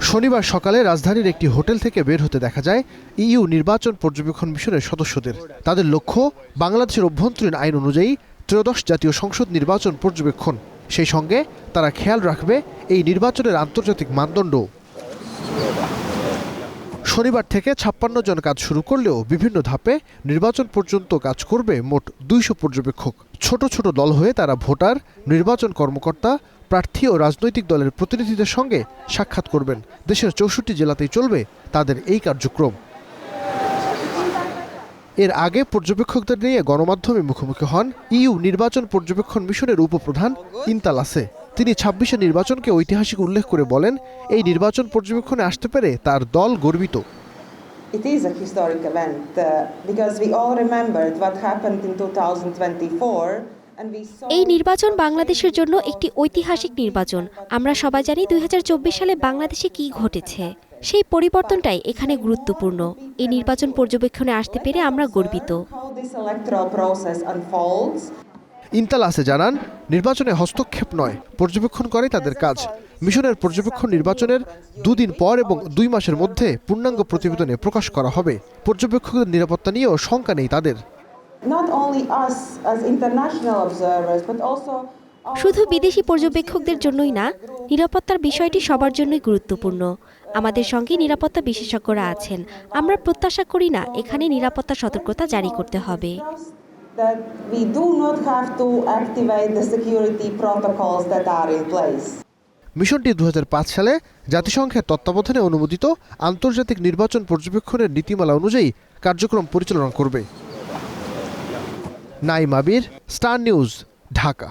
শনিবার সকালে রাজধানীর একটি হোটেল থেকে বের হতে দেখা যায় ইইউ নির্বাচন পর্যবেক্ষণ মিশনের সদস্যদের। তাদের লক্ষ্য বাংলাদেশের অভ্যন্তরীণ আইন অনুযায়ী ত্রয়োদশ জাতীয় সংসদ নির্বাচন পর্যবেক্ষণ। সেই সঙ্গে তারা খেয়াল রাখবে এই নির্বাচনের আন্তর্জাতিক মানদণ্ড। শনিবার থেকে ৫৬ জন কাজ শুরু করলেও বিভিন্ন ধাপে নির্বাচন পর্যন্ত কাজ করবে মোট ২০০ পর্যবেক্ষক। ছোট ছোট দল হয়ে তারা ভোটার, নির্বাচন কর্মকর্তা, প্রার্থী ও রাজনৈতিক দলের প্রতিনিধিদের সঙ্গে সাক্ষাৎ করবেন। দেশের ৬৪ জেলাতেই চলবে তাদের এই কার্যক্রম। এর আগে পর্যবেক্ষকদের নিয়ে গণমাধ্যমে মুখোমুখি হন ইইউ নির্বাচন পর্যবেক্ষণ মিশনের উপপ্রধান ইন্তালাসে। তিনি ২৬শে নির্বাচনকে ঐতিহাসিক উল্লেখ করে বলেন, এই নির্বাচন পর্যবেক্ষণে আসতে পেরে তার দল গর্বিত। It is a historic event because we all remembered what happened in 2024. এই নির্বাচন বাংলাদেশের জন্য একটি ঐতিহাসিক নির্বাচন। আমরা সবাই জানি ২০২৪ সালে বাংলাদেশে কি ঘটেছে। সেই পরিবর্তনটাই এখানে গুরুত্বপূর্ণ। এই নির্বাচন পর্যবেক্ষণে আসতে পেরে আমরা গর্বিত। ইন্তালাসে জানান, নির্বাচনে হস্তক্ষেপ নয়, পর্যবেক্ষণ করে তাদের কাজ। মিশনের পর্যবেক্ষণ নির্বাচনের ২ দিন পর এবং ২ মাসের মধ্যে পূর্ণাঙ্গ প্রতিবেদনে প্রকাশ করা হবে। পর্যবেক্ষকদের নিরাপত্তা নিয়েও শঙ্কা নেই তাদের। শুধু বিদেশি পর্যবেক্ষকদের জন্যই না, নিরাপত্তার বিষয়টি সবার জন্যই গুরুত্বপূর্ণ। আমাদের সঙ্গে নিরাপত্তা বিশেষজ্ঞরা আছেন। আমরা প্রত্যাশা করি না এখানে নিরাপত্তা সতর্কতা জারি করতে হবে। মিশনটি ২০০৫ সালে জাতিসংঘের তত্ত্বাবধানে অনুমোদিত আন্তর্জাতিক নির্বাচন পর্যবেক্ষণের নীতিমালা অনুযায়ী কার্যক্রম পরিচালনা করবে। নাঈম আবির, স্টার নিউজ, ঢাকা।